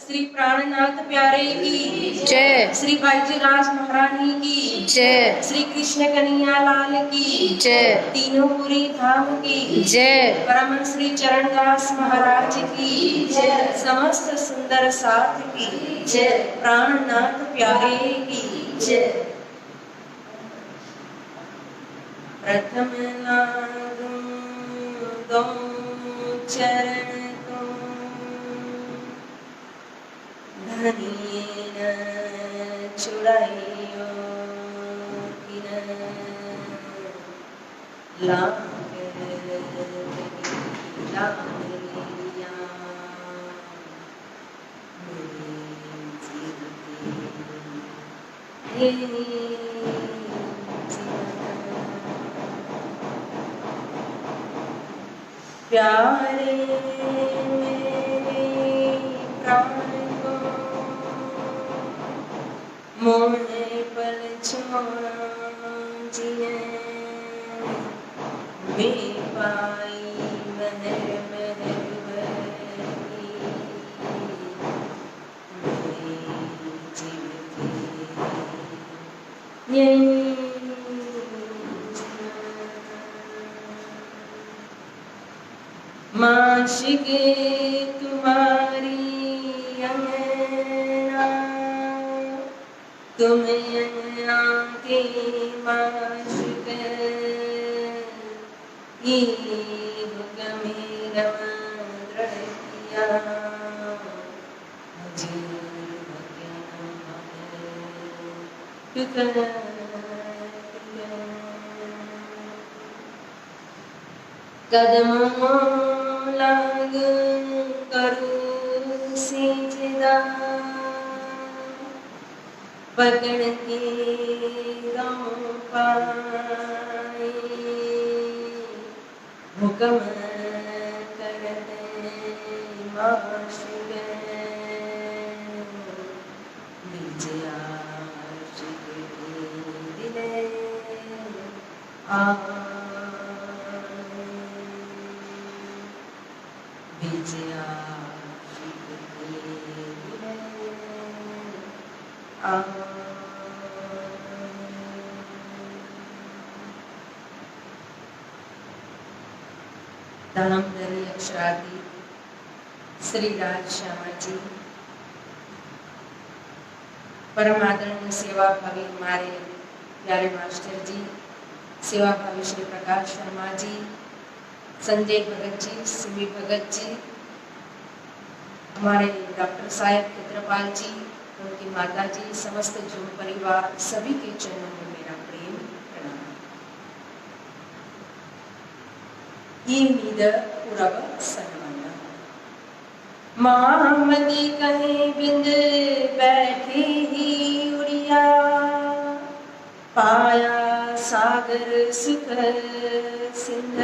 श्री प्राणनाथ प्यारे की जय। श्री भाईजी राज महारानी की जय। श्री कृष्ण कन्हैया लाल की जय। तीनों पुरी धाम की जय। परम श्री चरणदास महाराज की जय। समस्त सुंदर साथ की जय। प्राणनाथ प्यारे की जय। प्रथम लागूं दो चरण को धनियन छुड़ाइयो किन लाग लिया मेरे जीवन प्यारे मेरे प्राण को मोहे पल छोड़ा जिए मैं पाई महर महर बरकी मेरे जीवन ये माशिके तुम्हारी अंगना तुम्हें अंगना के माशिक ये हुक्म दृढ़ किया कदमों लाग करूं सिजदा पकड़ के गाँव पाए हुक्म करते माशिक विजया दिले विजया धर्मधरी अक्षरादि श्री राज श्यामा जी परम आदरणीय सेवा भावी हमारे प्यारे मास्टर जी, सेवा भावी श्री प्रकाश शर्मा जी, संजय भगत जी, सिमी भगत जी, हमारे डॉक्टर साहब क्षेत्रपाल जी, उनकी माता जी, समस्त जो परिवार, सभी के चरणों में मेरा प्रेम प्रणाम। ये मीद पुरव सनमना महामती कहीं बिंद बैठी ही उड़िया पाया सागर सुख सिंध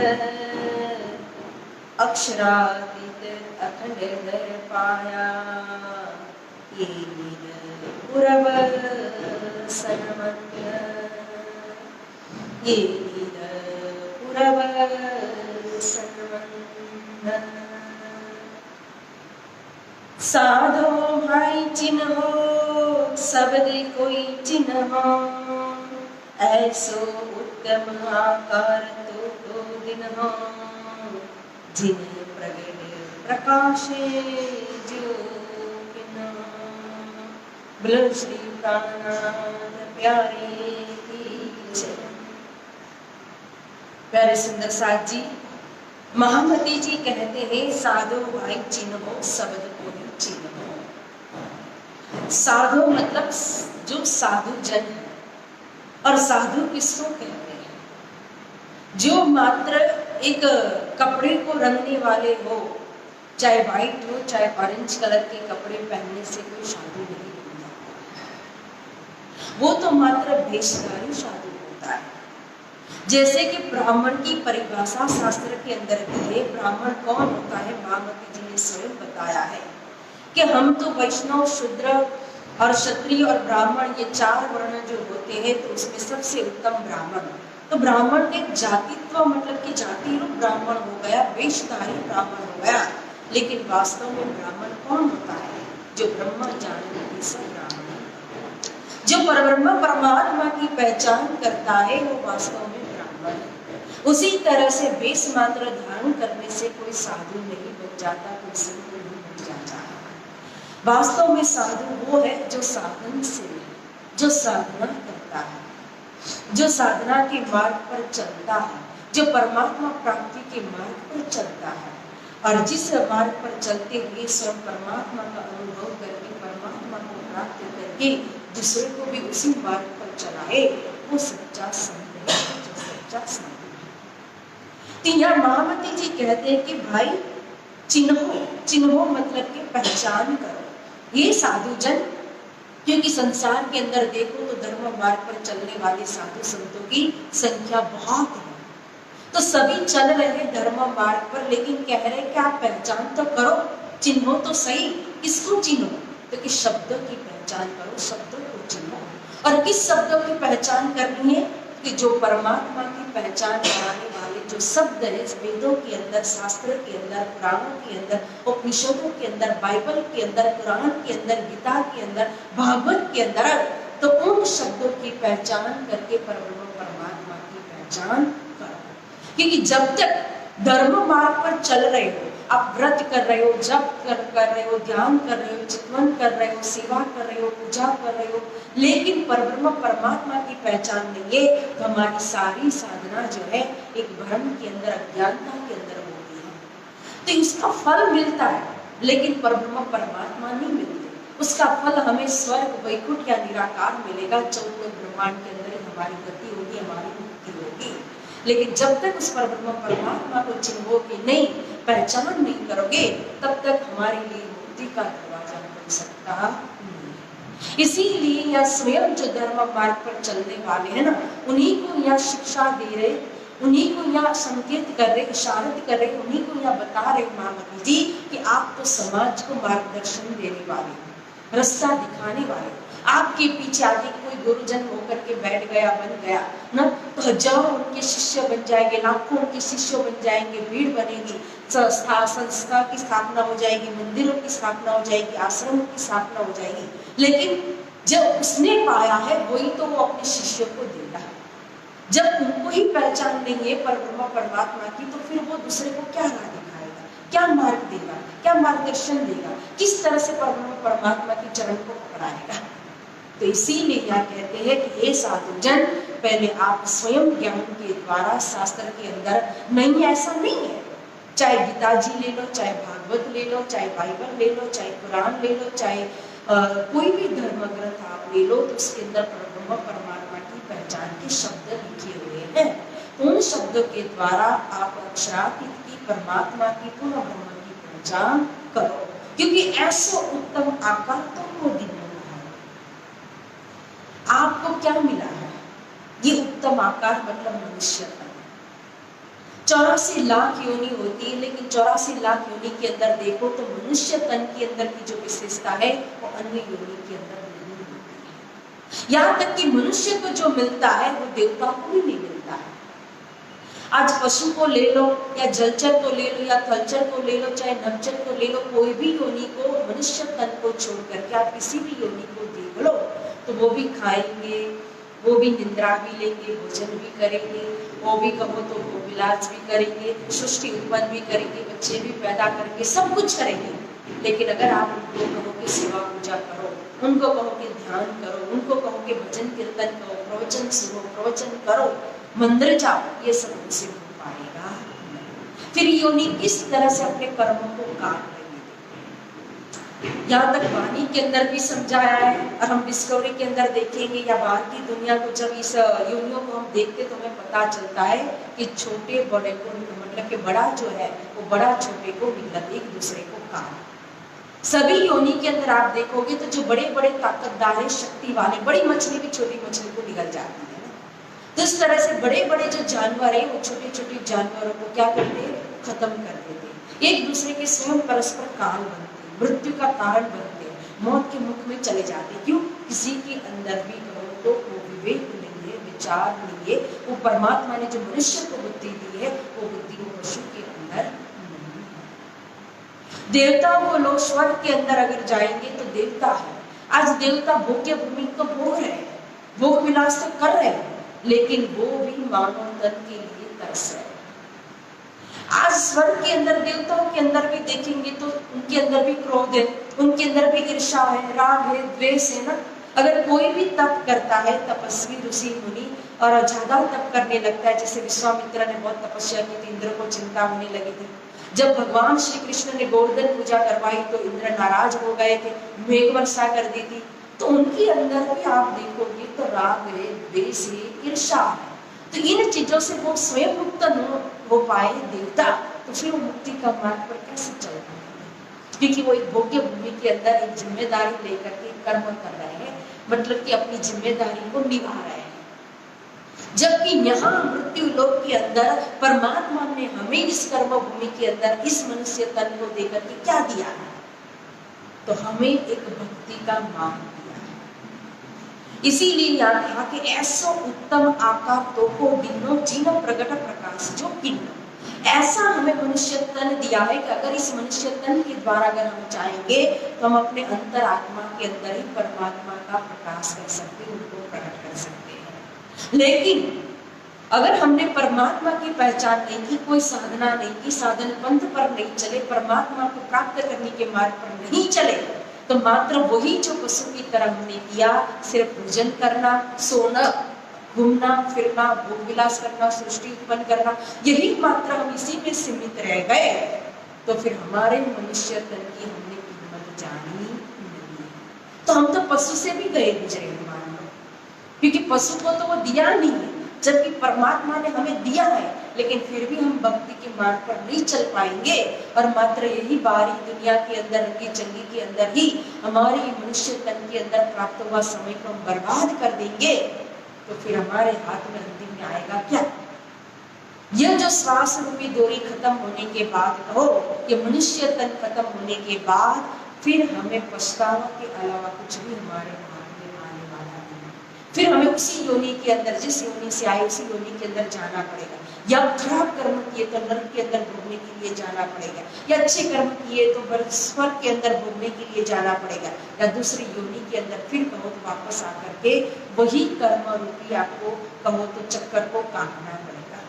अक्षरातीत अखंड दर पाया ये मीद पुरव सनमन ये मीद पुरव सनमन साधो भाई चिन्हो शब्द कोई चिन्हो ऐसो उत्तम आकार तो दिन हो जिन प्रगट प्रकाशे जो बोलो श्री प्राणनाथ प्यारे की जय। प्यारे सुंदर साथ जी, महामती जी कहते हैं साधो भाई चिन्हो शब्द को ही चिन्हो। साधु मतलब जो साधु जन है, और साधु किसको कहते हैं? जो मात्र एक कपड़े को रंगने वाले हो, चाहे व्हाइट हो चाहे ऑरेंज कलर के कपड़े पहनने से कोई साधु नहीं होता, वो तो मात्र वेशधारी साधु होता है। जैसे कि ब्राह्मण की परिभाषा शास्त्र के अंदर भी है, ब्राह्मण कौन होता है? महामती जी ने स्वयं बताया है कि हम तो वैष्णव, शूद्र और क्षत्रिय और ब्राह्मण, ये चार वर्ण जो होते हैं, तो उसमें सबसे उत्तम ब्राह्मण। तो ब्राह्मण एक जातित्व मतलब कि जाति रूप ब्राह्मण हो गया, वेशधारी ब्राह्मण हो गया। लेकिन वास्तव में ब्राह्मण कौन होता है? जो ब्रह्मा जानते सब ब्राह्मण। जो परब्रह्म परमात्मा की पहचान करता है वो वास्तव में ब्राह्मण है। उसी तरह से वेश मात्र धारण करने से कोई साधु नहीं बन जाता, कोई संत नहीं बन जाता। वास्तव में साधु वो है जो साधन से, जो साधना करता है, जो साधना के मार्ग पर चलता है, जो परमात्मा प्राप्ति के मार्ग पर चलता है, और जिस मार्ग पर चलते हुए स्वयं परमात्मा का अनुभव करके, परमात्मा को प्राप्त करके दूसरे को भी उसी मार्ग पर चलाए, वो सच्चा संत है, जो सच्चा संत है। तो यहाँ महामती जी कहते हैं कि भाई चिन्हो, चिन्हो मतलब कि पहचान करो ये साधु जन, क्योंकि संसार के अंदर देखो तो धर्म मार्ग पर चलने वाले साधु संतों की संख्या बहुत है। तो सभी चल रहे हैं धर्म मार्ग पर, लेकिन कह रहे कि आप पहचान तो करो, चिन्हो तो सही। किसको चिन्हो? तो कि शब्दों की पहचान करो, शब्दों को चिन्हो। और किस शब्दों की पहचान करनी है? कि जो परमात्मा की पहचान कराने वाले जो शब्द है वेदों के अंदर, शास्त्र के अंदर, पुराणों के अंदर, उपनिषदों के अंदर, बाइबल के अंदर, कुरान के अंदर, गीता के अंदर, भागवत के अंदर, तो उन शब्दों की पहचान करके परब्रह्म परमात्मा की पहचान करो। क्योंकि जब तक धर्म मार्ग पर चल रहे हो, आप व्रत कर रहे हो, जप कर रहे हो, ध्यान कर रहे हो, चितवन कर रहे हो, सेवा कर रहे हो, पूजा कर रहे हो, लेकिन परब्रह्म परमात्मा की पहचान नहीं है, तो हमारी सारी साधना जो है एक भ्रम के अंदर, अज्ञानता के अंदर होती है। तो इसका फल मिलता है, लेकिन परब्रह्म परमात्मा नहीं मिलते। उसका फल हमें स्वर्ग, वैकुंठ या निराकार मिलेगा। चौथे ब्रह्मांड के अंदर ही हमारी गति होगी, हमारी मुक्ति होगी। लेकिन जब तक उस परब्रह्म परमात्मा को चिन्होगे नहीं, पहचान नहीं करोगे, तब तक हमारे लिए मुक्ति का दरवाजा खुल सकता नहीं। इसीलिए यह स्वयं जो धर्म मार्ग पर चलने वाले हैं ना, उन्हीं को यह शिक्षा दे रहे, उन्हीं को यह संकेत कर रहे, इशारत कर रहे, उन्हीं को यह बता रहे महामती जी कि आप तो समाज को मार्गदर्शन देने वाले, रास्ता दिखाने वाले। आपके पीछे आगे कोई गुरुजन होकर के बैठ गया, बन गया ना, तो हजारों उनके शिष्य बन जाएंगे, लाखों उनके शिष्य बन जाएंगे, भीड़ बनेगी, संस्था की स्थापना हो जाएगी, मंदिरों की स्थापना हो जाएगी, आश्रमों की स्थापना हो जाएगी। लेकिन जब उसने पाया है वही तो वो अपने शिष्यों को देगा। जब उनको ही पहचान नहीं है परब्रह्म परमात्मा की, तो फिर वो दूसरे को क्या राह दिखाएगा, क्या मार्ग देगा, क्या मार्गदर्शन देगा, किस तरह से परब्रह्म परमात्मा के चरण को पकड़ाएगा। तो इसीलिए यहाँ कहते हैं कि हे साधुजन, पहले आप स्वयं ज्ञान के द्वारा शास्त्र के अंदर, नहीं ऐसा नहीं है, चाहे गीता जी ले लो, चाहे भागवत ले लो, चाहे बाइबल ले लो, चाहे कुरान ले लो, चाहे कोई भी धर्म ग्रंथ आप ले लो, तो उसके अंदर परब्रह्म परमात्मा की पहचान के शब्द लिखे हुए हैं। उन शब्दों के द्वारा आप अक्षरातीत की, परमात्मा की, पूर्ण ब्रह्म की पहचान करो, क्योंकि ऐसा उत्तम आकार तुमको दिया है। आपको क्या मिला है? ये उत्तम आकार मतलब मनुष्यपन। 84 लाख योनि होती है, लेकिन 84 लाख योनि के अंदर देखो तो मनुष्य तन के अंदर की जो विशेषता है वो अन्य योनि के अंदर नहीं होती है। यहाँ तक कि मनुष्य को जो मिलता है वो देवता को भी नहीं मिलता है। आज पशु को ले लो, या जलचर को ले लो, या थलचर को ले लो, चाहे नभचर को ले लो, कोई भी योनि को, मनुष्य तन को छोड़ करके आप किसी भी योनि को देख लो, तो वो भी खाएंगे, वो भी निद्रा भी लेंगे, भोजन भी करेंगे, वो भी कहो तो वो विलास भी करेंगे, सृष्टि उत्पन्न भी करेंगे, बच्चे भी पैदा करके सब कुछ करेंगे। लेकिन अगर आप उनको कहो कि सेवा पूजा करो, उनको कहो कि ध्यान करो, उनको कहो कि भजन कीर्तन करो, प्रवचन सुनो, प्रवचन करो, मंदिर जाओ, ये सब उनसे हो पाएगा। फिर योनि किस तरह से अपने कर्मों को काट रही है, यहाँ तक वाणी के अंदर भी समझाया है। और हम डिस्कवरी के अंदर देखेंगे या बाहर की दुनिया को, जब इस योनियों को हम देखते तो हमें पता चलता है कि छोटे बड़े को, मतलब कि बड़ा जो है वो बड़ा छोटे को मिलत, एक दूसरे को काट। सभी योनि के अंदर आप देखोगे तो जो बड़े बड़े ताकतदार है, शक्ति वाले, बड़ी मछली भी छोटी मछली को निगल जाती है ना, तो इस तरह से बड़े बड़े जो जानवर है वो छोटे छोटे जानवरों को क्या करते हैं, खत्म कर देते हैं। एक दूसरे के स्वयं परस्पर काल बनते, मृत्यु का कारण बनते, मौत के मुख में चले जाते। क्यों? किसी के अंदर भी कहो तो वो विवेक नहीं है, विचार नहीं है। वो परमात्मा ने जो मनुष्य को बुद्धि दी है, वो बुद्धि वो पशु के अंदर नहीं है। देवताओं को लोग स्वर्ग के अंदर अगर जाएंगे तो देवता है, आज देवता भोग्य भूमि को भोग रहे हैं, भोग विलास तो कर रहे हैं, लेकिन वो भी मानव तन के लिए तरस रहे हैं। आज स्वर्ग के अंदर देवताओं के अंदर भी देखेंगे तो उनके अंदर भी क्रोध है, उनके अंदर भी ईर्ष्या है, राग है, द्वेष है ना। अगर कोई भी तप करता है, तपस्वी ऋषि मुनि, और ज्यादा तप करने लगता है, जैसे विश्वामित्र ने बहुत तपस्या की थी, इंद्र को चिंता होने लगी थी, जब भगवान श्री कृष्ण ने गोवर्धन पूजा करवाई तो इंद्र नाराज हो गए थे, मेघ वर्षा कर दी थी, तो उनके अंदर भी आप देखोगे तो राग है, द्वेष है, ईर्ष्या है। तो इन चीजों से वो स्वयं मुक्त हो पाए देवता, तो फिर वो मुक्ति का मार्ग पर कैसे चल पाएंगे? क्योंकि वो एक भोग्य भूमि के अंदर एक जिम्मेदारी लेकर के कर्म कर रहे हैं, मतलब कि अपनी जिम्मेदारी को निभा रहे हैं। जबकि यहाँ मृत्यु लोक के अंदर परमात्मा ने हमें इस कर्म भूमि के अंदर इस मनुष्य तन को देकर के क्या दिया है? तो हमें एक भक्ति का मार्ग दिया है। इसीलिए यहाँ कहा कि ऐसो उत्तम आकार तो को दिनो जीनो प्रगट प्रकाश जो किन्नो, ऐसा हमें मनुष्य तन दिया है कि अगर इस मनुष्य तन के द्वारा अगर हम चाहेंगे तो हम अपने अंतर आत्मा के अंदर ही परमात्मा का प्रकाश कर सकते हैं, उनको प्रकट कर सकते हैं। लेकिन अगर हमने परमात्मा की पहचान नहीं की, कोई साधना नहीं की, साधन पंथ पर नहीं चले, परमात्मा को प्राप्त करने के मार्ग पर नहीं चले, तो मात्र वही जो पशु की तरह हमने किया, सिर्फ भोजन करना, सोना, घूमना फिरना, भोग विलास करना, सृष्टि उत्पन्न करना, यही मात्र हम इसी में सीमित रह गए, तो फिर हमारे मनुष्य तन की हमने कीमत जानी नहीं। तो हम तो पशु से भी गए गुजरे मान लो, क्योंकि पशु को तो वो दिया नहीं है, जबकि परमात्मा ने हमें दिया है, लेकिन फिर भी हम भक्ति के मार्ग पर नहीं चल पाएंगे, और मात्र यही बारी दुनिया के अंदर रंगी चंगी के अंदर ही हमारे मनुष्य तन के अंदर प्राप्त हुआ समय को हम बर्बाद कर देंगे, तो फिर हमारे हाथ में अंतिम में आएगा क्या? यह जो श्वास रूपी डोरी खत्म होने के बाद, कहो कि मनुष्य तन खत्म होने के बाद फिर हमें पछतावा के अलावा कुछ भी हमारे हाथ में आने वाला नहीं। फिर हमें उसी योनि के अंदर, जिस योनि से आए उसी योनि के अंदर जाना पड़ेगा, या खराब कर्म किए तो नरक के अंदर भोगने के लिए जाना पड़ेगा, या अच्छे कर्म किए तो स्वर्ग के अंदर भोगने के लिए जाना पड़ेगा, या दूसरी योनि के अंदर फिर कहो तो वापस आकर के वही कर्म रूपी आपको कहो तो चक्कर को काटना पड़ेगा।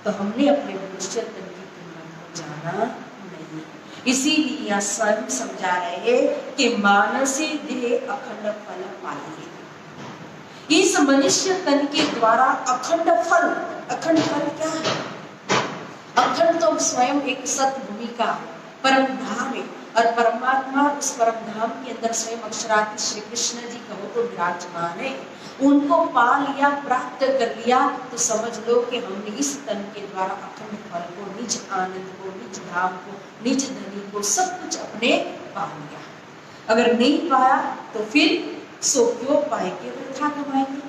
तो हमने अपने मनुष्य तन की कीमत को जाना नहीं। इसीलिए यहाँ स्वयं समझा रहे कि मानसी देह अखंड फल पाइए। इस मनुष्य तन के द्वारा अखंड फल, अखंड फल क्या है? अखंड तो स्वयं एक सत भूमिका परम धाम है, और परमात्मा उस परम धाम के अंदर स्वयं अक्षरार्थ श्री कृष्ण जी कहो तो विराजमान है। उनको पा लिया, प्राप्त कर लिया, तो समझ लो कि हमने इस तन के द्वारा अखंड फल को, निज आनंद को, निज धाम को, निज धनी को, सब कुछ अपने पा लिया। अगर नहीं पाया तो फिर सो क्यों पाएंगे, वृथा गवाएंगे।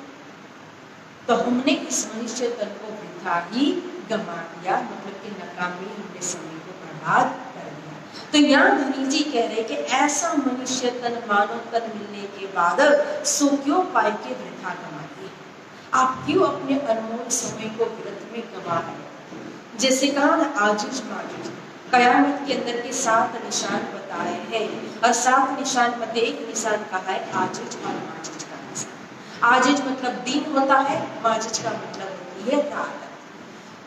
तो हमने इस मनुष्य तन को वृथा ही गमा दिया, मतलब कि नकामी हमने समय को बर्बाद कर दिया। तो यहाँ धनी जी कह रहे कि ऐसा मनुष्य तन, मानव तन मिलने के बाद सो क्यों पाए के वृथा गवाएंगे। आप क्यों अपने अनमोल समय को व्यर्थ में गवा रहे? जैसे कहा ना आजुज माजुज, कयामत के अंदर के 7 निशान बताए हैं, और 7 निशान में एक निशान कहा है आजुज और माजुज का निशान। आजुज मतलब दिन होता है, माजुज का मतलब होती है रात।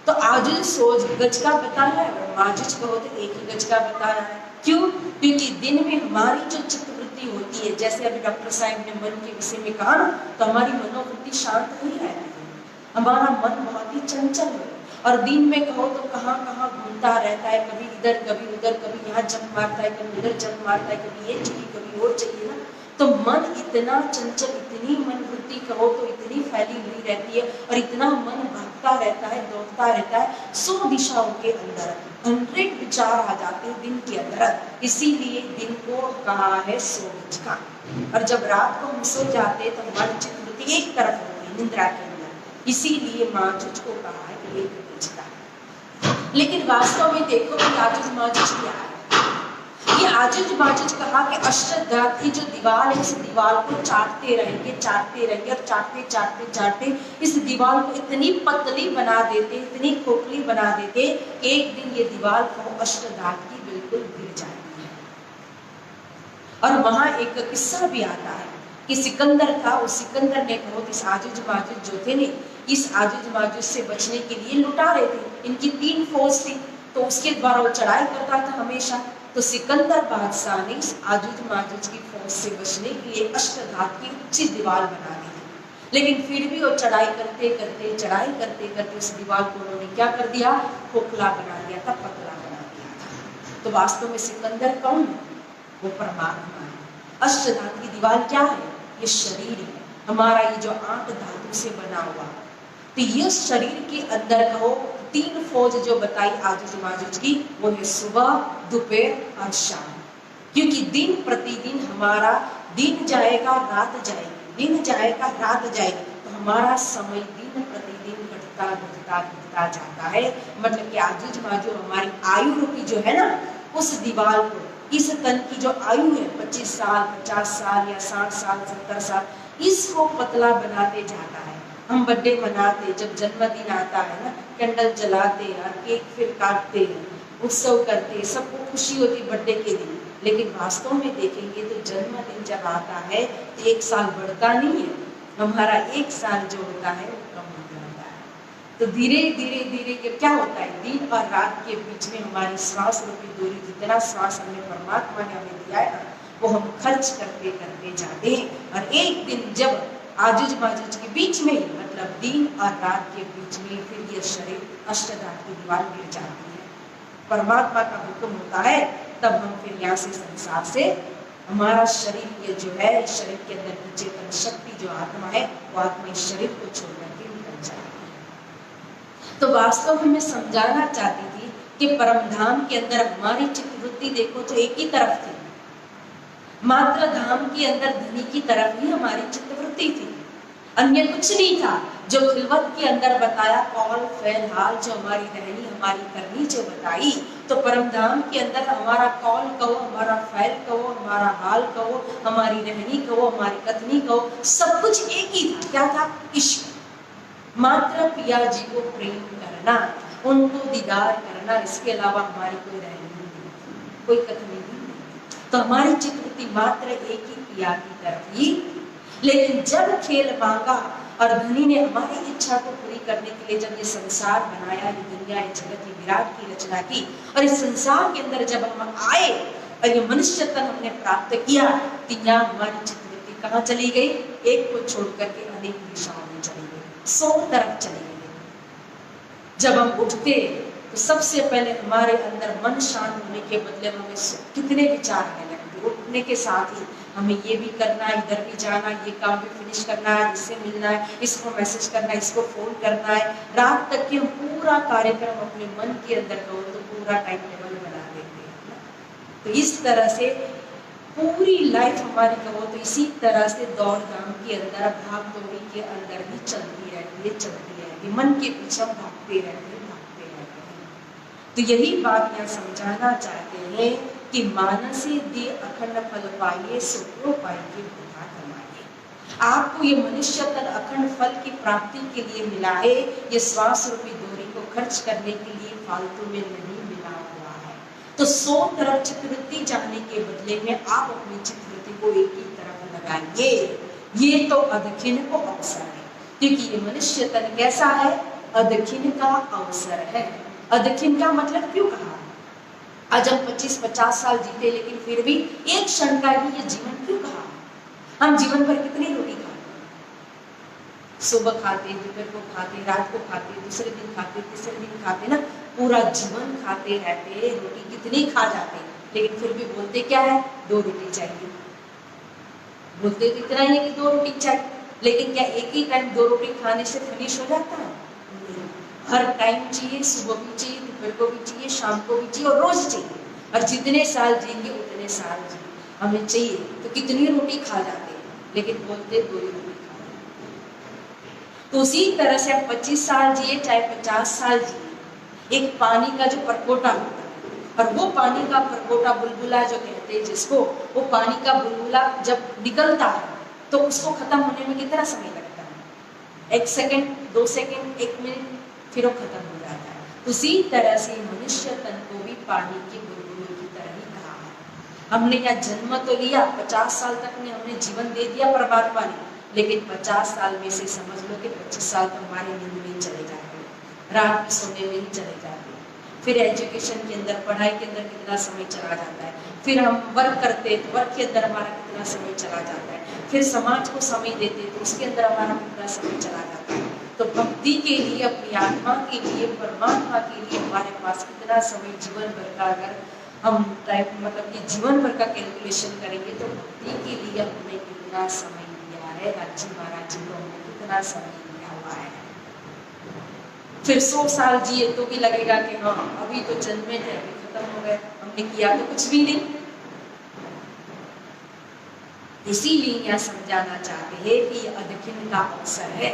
तो आजुज 100 गज का बताया है, और माजुज को तो 1 गज का बताया है। क्यों? क्योंकि दिन में हमारी जो चित्तवृत्ति होती है, जैसे अभी डॉक्टर साहब ने मन के विषय में कहा ना, तो हमारी मनोवृत्ति शांत नहीं रहती है, हमारा मन बहुत ही चंचल है, और दिन में कहो तो कहाँ कहाँ घूमता रहता है, कभी इधर कभी उधर, कभी यहाँ जंप मारता है, कभी उधर जंप मारता है, कभी ये चाहिए कभी वो चाहिए ना। तो मन इतना चंचल, इतनी मन वृत्ति कहो तो इतनी फैली हुई रहती है, और इतना मन भागता रहता है, दौड़ता रहता है, 100 दिशाओं के अंदर 100 विचार आ जाते हैं दिन के अंदर। इसीलिए दिन को कहा है 100 गज का, और जब रात को हम सो जाते तो हमारी चित्तवृत्ति एक तरफ होती है, निद्रा के अंदर। इसीलिए माजुज को कहा है कि 1 गज का। लेकिन वास्तव में देखो कि आजुज माजुज क्या है। ये आजुज माजुज कहा कि अष्टधातु की जो दीवार है, इस दीवार को चाटते रहेंगे, चाटते रहेंगे, और चाटते चाटते चाटते इस दीवार को इतनी पतली बना देते, इतनी खोखली बना देते, एक दिन ये दीवार को अष्टधातु की बिल्कुल गिर जाती है। और वहां एक किस्सा भी आता है कि सिकंदर था, उस सिकंदर ने कहो इस आजुज माजुज जो थे ने, इस आजुज माजुज से बचने के लिए लुटा रहे थे, इनकी 3 फौज थी, तो उसके द्वारा वो चढ़ाई करता था हमेशा। तो सिकंदर बादशाह ने इस आजुज माजुज की फौज से बचने के लिए अष्टधातु की ऊंची दीवार बना दी, लेकिन फिर भी वो चढ़ाई करते करते चढ़ाई करते करते उस दीवार को उन्होंने क्या कर दिया, खोखला बना दिया था, पतला बना दिया था। तो वास्तव में सिकंदर कौन है? वो परमात्मा है। अष्टधातु की दीवार क्या है? ये शरीर है हमारा, ये जो 8 धातु से बना हुआ। तो ये शरीर के अंदर कहो 3 फौज जो बताई आजुज माजुज की, वो है सुबह, दोपहर और शाम। क्योंकि दिन प्रतिदिन हमारा दिन जाएगा रात जाएगी, दिन जाएगा रात जाएगी, तो हमारा समय दिन प्रतिदिन घटता घटता घटता जाता है। मतलब कि आजुज माजुज हमारी आयु रूपी जो है ना, उस दीवार को, इस तन की जो आयु है 25 साल 50 साल या 60 साल 70 साल, इसको पतला बनाते जाता है। हम बर्थडे मनाते, जब जन्मदिन आता है ना, कैंडल जलाते हैं, केक फिर काटते हैं, उत्सव करते, सबको खुशी होती बर्थडे के दिन। लेकिन वास्तव में देखेंगे तो जन्मदिन जब आता है तो 1 साल बढ़ता नहीं है, हमारा 1 साल जो होता है वो कम हो जाता है। तो धीरे धीरे धीरे क्या होता है, दिन और रात के बीच में हमारी श्वास रूपी दूरी, जितना श्वास हमने परमात्मा ने हमें दिया है ना, वो हम खर्च करते करते जाते हैं। और एक दिन जब आजुज माजुज के बीच में, मतलब दिन और रात के बीच में, फिर ये शरीर अष्टधातु की दीवार गिर जाती है, परमात्मा का हुक्म होता है, तब हम फिर यहाँ से संसार से, हमारा शरीर ये जो है, शरीर के अंदर की चेतन शक्ति जो आत्मा है, वो आत्मा इस शरीर को छोड़कर के निकल जाती है। तो वास्तव में मैं समझाना चाहती थी कि परम धाम के अंदर हमारी चित्तवृत्ति देखो तो एक ही तरफ थी, मात्र धाम के अंदर धनी की तरफ ही हमारी चित्तवृत्ति थी, अन्य कुछ नहीं था। जो खिलवत के अंदर बताया कौल फैल हाल, जो हमारी रहनी हमारी करनी जो बताई, तो परम धाम के अंदर हमारा कौल कहो, हमारा फैल कहो, हमारा हाल कहो, हमारी रहनी कहो, हमारी कथनी कहो, सब कुछ एक ही था। क्या था? इश्क। मात्र पिया जी को प्रेम करना, उनको दीदार करना, इसके अलावा हमारी कोई रहनी नहीं, कोई कथनी नहीं। तो हमारी चित्तवृत्ति मात्र एक ही पिया की तरफ ही। लेकिन जब खेल मांगा और धनी ने हमारी इच्छा को पूरी करने के लिए जब ये संसार बनाया, ये दुनिया, ये जगत, ये विराट की रचना की, और इस संसार के अंदर जब हम आए और ये मनुष्य तन हमने प्राप्त किया, तो यहाँ हमारी चित्तवृत्ति कहाँ चली गई? एक को छोड़ करके अनेक दिशाओं में चली गई, 100 तरफ चली गई। जब हम उठते तो सबसे पहले हमारे अंदर मन शांत होने के बदले हमें कितने विचार आने लगते। उठने के साथ ही हमें ये भी करना है, इधर भी जाना, ये काम भी फिनिश करना है, इससे मिलना है, इसको मैसेज करना है, इसको फोन करना है, रात तक के हम पूरा कार्यक्रम अपने मन के अंदर कहो तो पूरा टाइम टेबल बना देते हैं। तो इस तरह से पूरी लाइफ हमारी कहो तो इसी तरह से दौड़ धाम के अंदर, भाग दौड़ी के अंदर ही चलती रहती है, चलती रहती, मन के पीछे भागते रहते हैं। तो यही बात यहाँ समझाना चाहते हैं कि मानसी दे अखंड फल पाइए, सुखो पाइए भोगा कमाइए। आपको ये मनुष्य तन अखंड फल की प्राप्ति के लिए मिला है, ये श्वास रूपी डोरी को खर्च करने के लिए फालतू में नहीं मिला हुआ है। तो 100 तरफ चित्तवृत्ति जाने के बदले में आप अपनी चित्तवृत्ति को एक ही तरफ लगाइए। ये तो अदखिन को अवसर है, क्योंकि ये मनुष्य तन कैसा है? अदखिन का अवसर है। अदखिन का मतलब क्यों कहा? आज हम 25-50 साल जीते, लेकिन फिर भी एक क्षण का ही ये जीवन क्यों कहा? हम जीवन भर कितनी रोटी खाते? सुबह खाते, दोपहर को खाते, रात को खाते, दूसरे दिन खाते, तीसरे दिन खाते ना, पूरा जीवन खाते रहते, रोटी कितनी खा जाते, लेकिन फिर भी बोलते क्या है? 2 रोटी चाहिए। बोलते तो इतना ही है कि 2 रोटी चाहिए, लेकिन क्या एक ही टाइम 2 रोटी खाने से फिनिश हो जाता है? हर टाइम चाहिए, सुबह भी चाहिए, दोपहर को भी चाहिए, शाम को भी चाहिए और रोज चाहिए। और जितने साल जिएंगे उतने साल जिए हमें चाहिए। तो कितनी रोटी खा जाते हैं, लेकिन बोलते 2 ही रोटी खा जाते। तो उसी तरह से आप 25 साल जिए चाहे 50 साल जिए, एक पानी का जो परकोटा होता है, और वो पानी का परकोटा बुलबुला जो कहते हैं जिसको, वो पानी का बुलबुला जब निकलता है तो उसको खत्म होने में कितना समय लगता है? 1 सेकेंड, 2 सेकेंड, 1 मिनट, फिर वो खत्म हो जाता है। उसी तरह से मनुष्य तन को भी पानी के बुलबुलों की तरह हमने यहाँ जन्म तो लिया, 50 साल तक में हमने जीवन दे दिया परमात्मा ने, लेकिन 50 साल में से समझ लो कि 25 साल तो हमारे नींद में ही चले जाते, रात में सोने में ही चले जाते। फिर एजुकेशन के अंदर, पढ़ाई के अंदर कितना समय चला जाता है, फिर हम वर्क करते तो वर्क के अंदर हमारा कितना समय चला जाता है, फिर समाज को समय देते तो उसके अंदर हमारा कितना समय चला जाता है। तो भक्ति के लिए, अपनी आत्मा के लिए, परमात्मा के लिए हमारे पास कितना समय जीवन भर का, अगर हम टाइप मतलब कि जीवन भर का कैलकुलेशन करेंगे तो भक्ति के लिए हमने कितना समय दिया है, राजी महाराज जी को हमने कितना समय दिया हुआ है। फिर 100 साल जिए तो भी लगेगा कि हाँ अभी तो जन्मे थे, अभी खत्म हो गए, हमने किया तो कुछ भी नहीं। इसीलिए यह समझाना चाहते हैं कि ये अधखिन का अवसर है,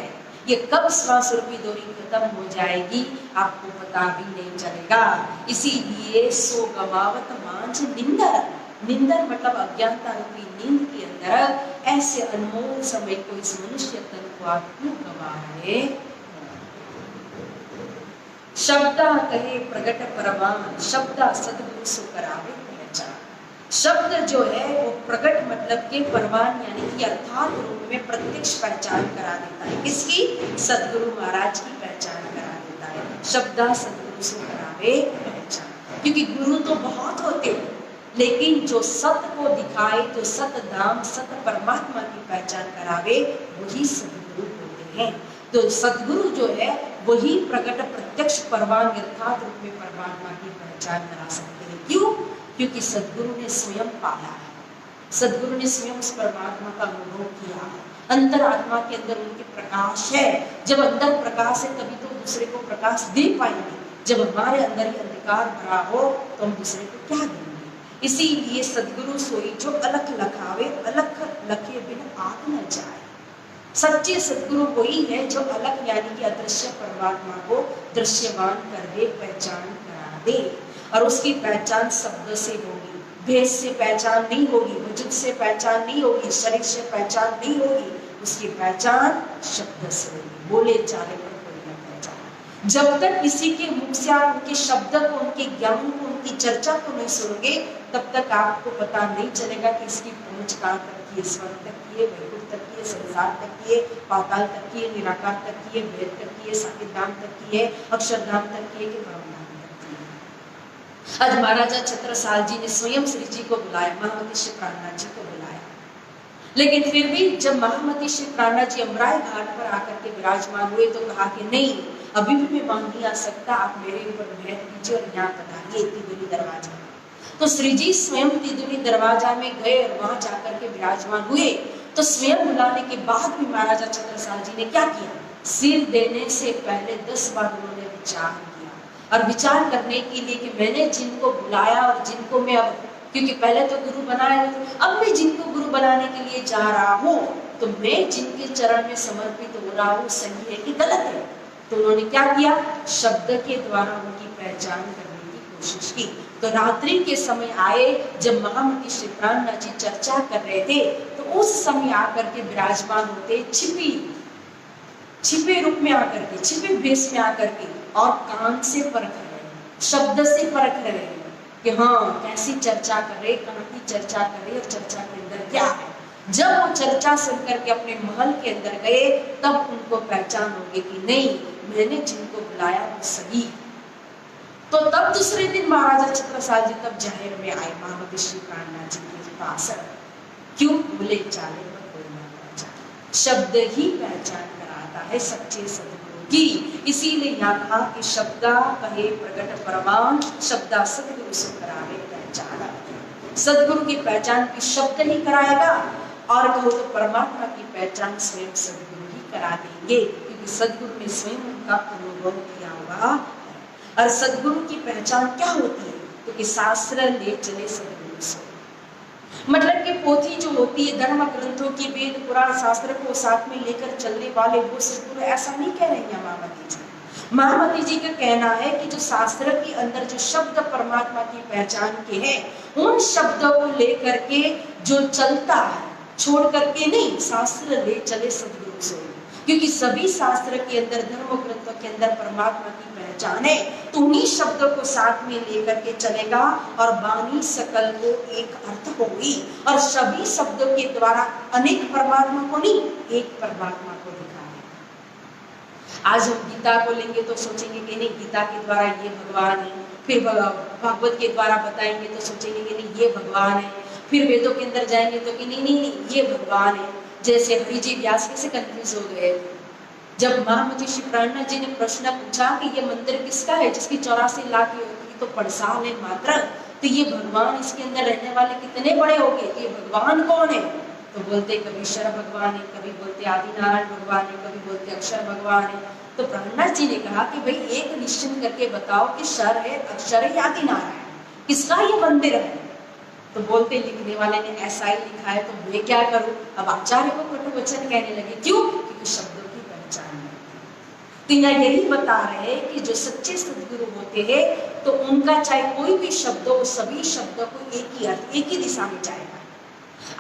ये कब श्वास रूपी डोरी खत्म हो जाएगी आपको पता भी नहीं चलेगा। इसीलिए सो गवावत मांझ निंदर, निंदर मतलब अज्ञानता रूपी नींद के अंदर ऐसे अनमोल समय को इस मनुष्य तन को आप क्यों गवा रहे। शब्द कहे प्रगट परमान, शब्द सदगुरु सो करावे पहचान। शब्द जो है वो प्रगट मतलब के परमान यानी कि अर्थात रूप में प्रत्यक्ष पहचान करा देता है। किसकी? सदगुरु महाराज की पहचान करा देता है। शब्द सदगुरु से करावे पहचान, क्योंकि गुरु तो बहुत होते हैं, लेकिन जो सत्य को दिखाए, जो सत्य धाम, सत्य परमात्मा की पहचान करावे, वही सदगुरु होते हैं। तो सदगुरु जो है वही प्रगट प्रत्यक्ष परमान यथार्थ रूप में परमात्मा की पहचान करा सकते हैं। क्यों? क्योंकि सदगुरु ने स्वयं पाया है, सदगुरु ने स्वयं उस परमात्मा का अनुभव किया है। अंतर आत्मा के अंदर उनके प्रकाश है। जब अंदर प्रकाश है तभी तो दूसरे को प्रकाश दे पाएंगे। जब हमारे अंदर ही अंधकार भरा हो तो हम दूसरे को क्या देंगे। इसीलिए सदगुरु सोई जो अलख लखावे, अलख लखे बिन आग न जाए। सच्चे सदगुरु वही है जो अलग यानी कि अदृश्य परमात्मा को दृश्यमान कर दे, पहचान करा दे। और उसकी पहचान शब्द से होगी, भेद से पहचान नहीं होगी, वजूद से पहचान नहीं होगी, शरीर से पहचान नहीं होगी। उसकी पहचान शब्द से होगी। बोले चाले पर कोई न पहचान। जब तक किसी के मुख से आप उनके शब्द को, उनके ज्ञान को, उनकी चर्चा को नहीं सुनोगे, तब तक आपको पता नहीं चलेगा कि इसकी पहुंच कहाँ तक की है। स्वर्ग तक की है, वैकुंठ तक की है, संसार तक की है, पाताल तक की है, निराकार तक की है, वेद तक की है, साकेत धाम तक की है, अक्षरधाम तक की है कि परम धाम तक की है। आज महाराजा छत्रसाल जी ने स्वयं श्री जी को बुलाया, महामती श्री प्राणनाथ जी को बुलाया, लेकिन फिर भी जब महामती श्री प्राणनाथ जी अमराय घाट पर आकर के विराजमान हुए तो कहा कि नहीं, अभी भी मैं वहां नहीं आ सकता, आप मेरे ऊपर मेहर कीजिए और यहाँ बताइए तिदुरी दरवाजा। तो श्री जी स्वयं तिदुरी दरवाजा में गए और वहां जाकर के विराजमान हुए। तो स्वयं बुलाने के बाद भी महाराजा छत्रसाल जी ने क्या किया? सिर देने से पहले 10 बार उन्होंने विचार किया, और विचार करने के लिए कि मैंने जिनको बुलाया और जिनको मैं अब, क्योंकि पहले तो गुरु बनाया, अब मैं जिनको गुरु बनाने के लिए जा रहा हूँ तो मैं जिनके चरण में समर्पित हो रहा हूँ सही है कि गलत है। तो उन्होंने क्या किया? शब्द के द्वारा उनकी पहचान करने की कोशिश की। तो रात्रि के समय आए जब महामती श्री प्राणनाथ जी चर्चा कर रहे थे, तो उस समय आकर के विराजमान होते, छिपे रूप में आकर के, छिपे वेश में आकर के, और कान से परख रहे, शब्द से परख रहे कि हाँ कैसी चर्चा कर रहे, कहाँ की चर्चा कर रहे और चर्चा के अंदर क्या है। जब वो चर्चा सुन करके अपने महल के अंदर गए तब उनको पहचान होगी कि नहीं, मैंने जिनको बुलाया वो सही। तो तब दूसरे दिन महाराजा छत्रसाल जी तब जाहिर में आए महामती श्री प्राणनाथ जी के पास। क्यों? बोले चाले पर कोई न पहचान। शब्द ही पहचान कराता है सच्चे सदगुरु की। इसीलिए यहाँ कहा कि शब्द कहे प्रगट परमान, शब्द सदगुरु से करावे पहचान। सदगुरु की पहचान भी शब्द ही कराएगा, और कहो तो परमात्मा की पहचान स्वयं सदगुरु ही करा देंगे, क्योंकि सदगुरु ने स्वयं उनका अनुभव किया हुआ। और सदगुरु की पहचान क्या होती है? क्योंकि शास्त्र ले चले सदगुरु से, मतलब कि पोथी जो होती है धर्म ग्रंथों की, वेद पुराण शास्त्र को साथ में लेकर चलने वाले वो सदगुरु, ऐसा नहीं कह रहे हैं महामती जी। महामती जी का कहना है कि जो शास्त्र के अंदर जो शब्द परमात्मा की पहचान के हैं, उन शब्दों को लेकर के जो चलता है, छोड़ करके नहीं, शास्त्र ले चले सदगुरु से। क्योंकि सभी शास्त्र के अंदर, धर्म ग्रंथों के अंदर परमात्मा की पहचान है। तो उन्हीं शब्दों को साथ में लेकर के चलेगा और वाणी सकल को एक अर्थ होगी, और सभी शब्दों के द्वारा अनेक परमात्मा को नहीं, एक परमात्मा को दिखाएगा। आज हम गीता को लेंगे तो सोचेंगे कि नहीं, गीता के द्वारा ये भगवान है, फिर भागवत के द्वारा बताएंगे तो सोचेंगे कि नहीं ये भगवान है, फिर वेदों के अंदर जाएंगे तो कि नहीं नहीं नहीं ये भगवान है। जैसे हरि जी व्यास कैसे कंफ्यूज हो गए जब महामती श्री प्राणनाथ जी ने प्रश्न पूछा कि ये मंदिर किसका है जिसकी 84 लाख की तो पड़साल है मात्र, तो ये भगवान इसके अंदर रहने वाले कितने बड़े हो गए, ये भगवान कौन है? तो बोलते कभी ईश्वर भगवान है, कभी बोलते आदिनारायण भगवान है, कभी बोलते अक्षर भगवान है। तो प्राणनाथ जी ने कहा कि भाई एक निश्चित करके बताओ कि शर है, अक्षर है, आदिनारायण, किसका ये मंदिर है? तो बोलते लिखने वाले ने ऐसा ही लिखा है, तो मैं क्या करूं? अब आचार्य को कटु वचन कहने लगे, क्यों? क्योंकि शब्दों की पहचान है। तो यहाँ यही बता रहे हैं कि जो सच्चे सदगुरु होते हैं तो उनका चाहे कोई भी शब्द हो, सभी शब्दों को एक ही अर्थ, एक ही दिशा में जाएगा।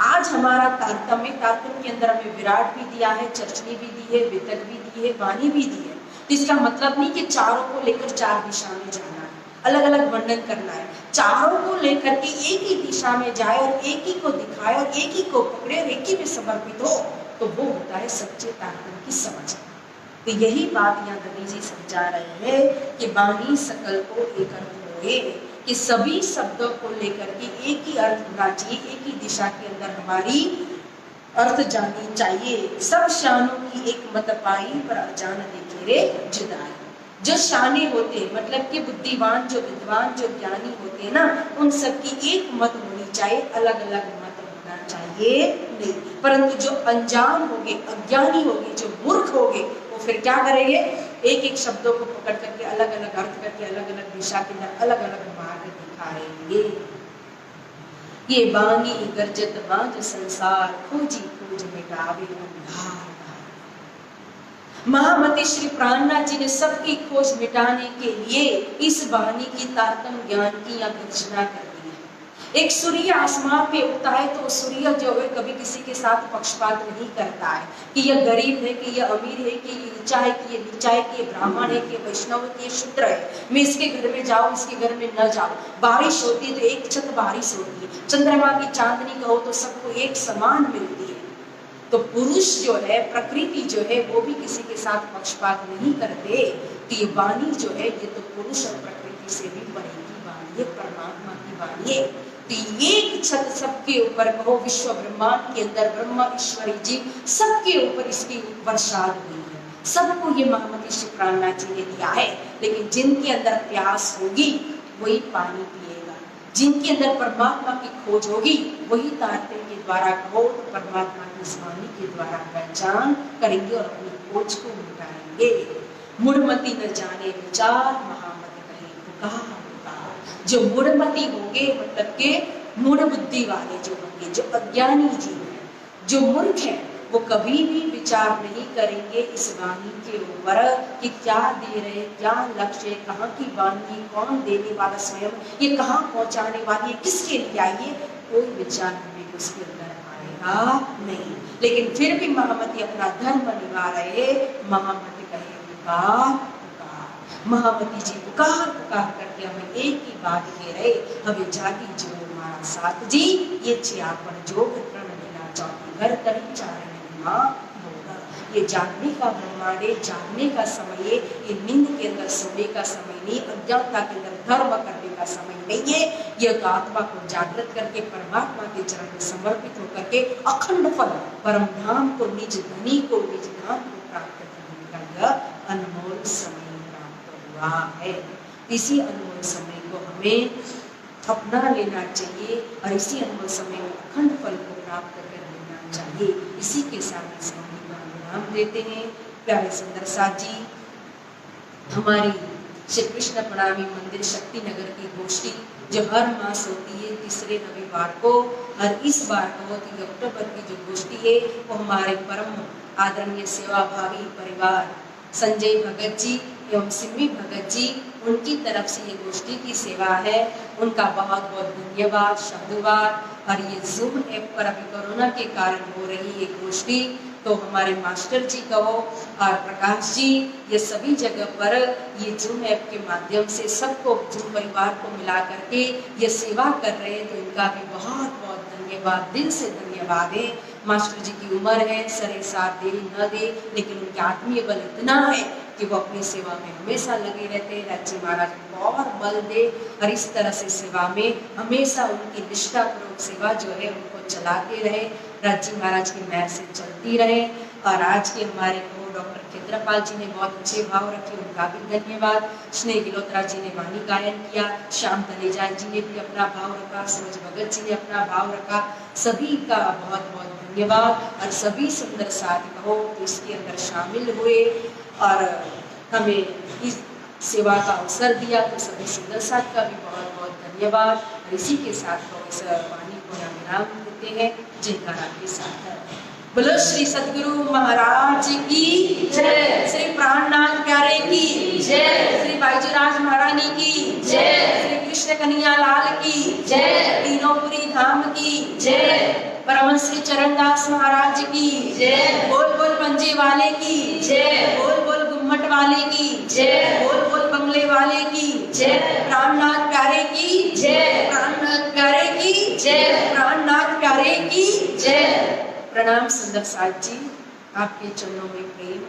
आज हमारा तारतम्य के अंदर हमें विराट भी दिया है, चर्चनी भी दी है, वितक भी दी है, वाणी भी दी है। तो इसका मतलब नहीं कि चारों को लेकर चार दिशा में जाना है, अलग अलग वर्णन करना है। चारों को लेकर के एक ही दिशा में जाए और एक ही को दिखाए और एक ही को पकड़े और एक ही में समर्पित हो, तो वो होता है सच्चे तारतम्य की समझ। तो यही बात यहाँ कवि जी समझा रहे हैं कि वाणी सकल को एक अर्थ होए, कि सभी शब्दों को लेकर के एक ही अर्थ होना चाहिए, एक ही दिशा के अंदर हमारी अर्थ जानी चाहिए। सब शानों की एक मत पाई पर अजान देखे रे जुदाई। जो शाने होते हैं मतलब कि बुद्धिवान, जो विद्वान, जो ज्ञानी होते हैं ना, उन सबकी एक मत होनी चाहिए, अलग अलग मत होना चाहिए नहीं। परंतु जो अनजान होंगे, अज्ञानी होंगे, जो मूर्ख होंगे, वो फिर क्या करेंगे? एक एक शब्दों को पकड़ करके अलग अलग अर्थ करके अलग अलग दिशा के अंदर अलग अलग मार्ग दिखाएंगे। ये बानी गर्जत बाज संसार, खोजी खोज मिटावे अंधार। महामती श्री प्राणनाथ जी ने सबकी खोज मिटाने के लिए इस वाणी की तारतम्य ज्ञान की गर्जना कर दी है। एक सूर्य आसमान पे उगता है तो सूर्य जो है कभी किसी के साथ पक्षपात नहीं करता है कि यह गरीब है, कि यह अमीर है, कि ये ऊंचा है, कि ये नीचा है, कि ये ब्राह्मण है, कि वैष्णव है, कि ये शूद्र है, मैं इसके घर में जाऊं, इसके घर में न जाऊं। बारिश होती है तो एक छत बारिश होती है, चंद्रमा की चांदनी कहो तो सबको एक समान मिलती है। तो पुरुष जो है, प्रकृति जो है, वो भी किसी के साथ पक्षपात नहीं करते। तो ये वाणी जो है ये तो पुरुष और प्रकृति से भी बड़ी की वाणी है, परमात्मा की वाणी है। तो एक छत सबके ऊपर कहो, विश्व ब्रह्मांड के अंदर ब्रह्मा ईश्वरी जीव सबके ऊपर इसकी बरसात हुई है। सबको ये महामती श्री प्राणनाथ जी ने दिया है। लेकिन जिनके अंदर प्यास होगी वही पानी पिएगा, जिनके अंदर परमात्मा की खोज होगी वही तारतम्य के द्वारा कहो तो परमात्मा की वाणी के द्वारा पहचान करेंगे और अपनी खोज को मिटाएंगे। मूढ़मति न जाने विचार, महामति कहे पुकार। जो मूढ़मति होंगे मतलब के मूढ़ बुद्धि वाले जो होंगे, जो अज्ञानी जीव है, जो मूर्ख है, वो कभी भी विचार नहीं करेंगे इस वाणी के ऊपर कि क्या दे रहे, क्या लक्ष्य है, कहाँ की वाणी, कौन देने वाला स्वयं, ये कहाँ पहुंचाने वाली है, किसके लिए आई है, कोई विचार हमें उसके अंदर आएगा नहीं। लेकिन फिर भी महामती अपना धर्म निभा रहे। महामती कहे पुकार पुकार। महामती जी पुकार पुकार करके हमें एक ही बात कह रहे, हमें जागी जो हमारा साथ जी, ये छियापन जो प्रण लेना चौथी घर तरी चारण होगा। ये जागने का ब्रह्मांड है, जागने का समय है, ये नींद के अंदर सोने का समय नहीं, अज्ञानता के अंदर धर्म करने का समय नहीं है। यह तो आत्मा को जागृत करके परमात्मा के चरण में समर्पित होकर के अखंड फल परम धाम को, निज धनी को, निज धाम को प्राप्त करने का यह अनमोल समय प्राप्त हुआ है। इसी अनमोल समय को हमें अपना लेना चाहिए और इसी अनमोल समय में अखंड फल को प्राप्त कर लेना चाहिए। इसी के साथ इस वाणी का विराम देते हैं। प्यारे सुंदर साथ जी, हमारी श्री कृष्ण प्रणामी मंदिर शक्ति नगर की गोष्ठी जो हर मास होती है तीसरे रविवार को, हर इस बार को 3 अक्टूबर की जो गोष्ठी है वो हमारे परम आदरणीय सेवा भावी परिवार संजय भगत जी एवं सिम्मी भगत जी, उनकी तरफ से ये गोष्ठी की सेवा है। उनका बहुत बहुत धन्यवाद, साधुवाद। और ये जूम ऐप पर अभी कोरोना के कारण हो रही ये गोष्ठी तो हमारे मास्टर जी कहो और प्रकाश जी, ये सभी जगह पर ये जूम ऐप के माध्यम से सबको, जूम परिवार को मिला करके ये सेवा कर रहे हैं, तो इनका भी बहुत बहुत धन्यवाद, दिल से धन्यवाद है। मास्टर जी की उम्र है, सरे साथ दे न दे, लेकिन उनके आत्मीय बल इतना है कि वो अपनी सेवा में हमेशा लगे रहते हैं। राज जी महाराज को और बल दे और इस तरह से सेवा में हमेशा उनकी निष्ठापूर्वक सेवा जो है उनको चलाते रहे। राज जी महाराज की महर से चलती रहे। और आज के हमारे को डॉक्टर केंद्रपाल जी ने बहुत अच्छे भाव रखे, उनका भी धन्यवाद। स्नेह गिलोत्रा जी ने वाणी गायन किया, श्याम तनेजा जी ने भी अपना भाव रखा, सूरज भगत जी ने अपना भाव रखा, सभी का बहुत बहुत धन्यवाद। और सभी सुंदर साथी कहो तो इसके अंदर शामिल हुए और हमें इस सेवा का अवसर दिया, तो सभी सुंदर साथ का भी बहुत बहुत धन्यवाद। और इसी के साथ तो इस वाणी को हम विराम देते हैं। जयकारा के साथ बोलो श्री सद्गुरु महाराज की जय, श्री प्राणनाथ प्यारे की जय, श्री बाईजीराज महारानी की जय, श्री कृष्ण कन्हैया लाल की जय, तीनोंपुरी धाम की जय, परमहंस श्री चरणदास महाराज की जय, बोल बोल पंजे वाले की जय, बोल बोल गुम्मट वाले की जय, बोल बोल बंगले वाले की जय, प्राणनाथ प्यारे की जय, प्राणनाथ प्यारे की जय, प्राणनाथ प्यारे की जय। प्रणाम सुंदर साथ जी, आपके चरणों में प्रेम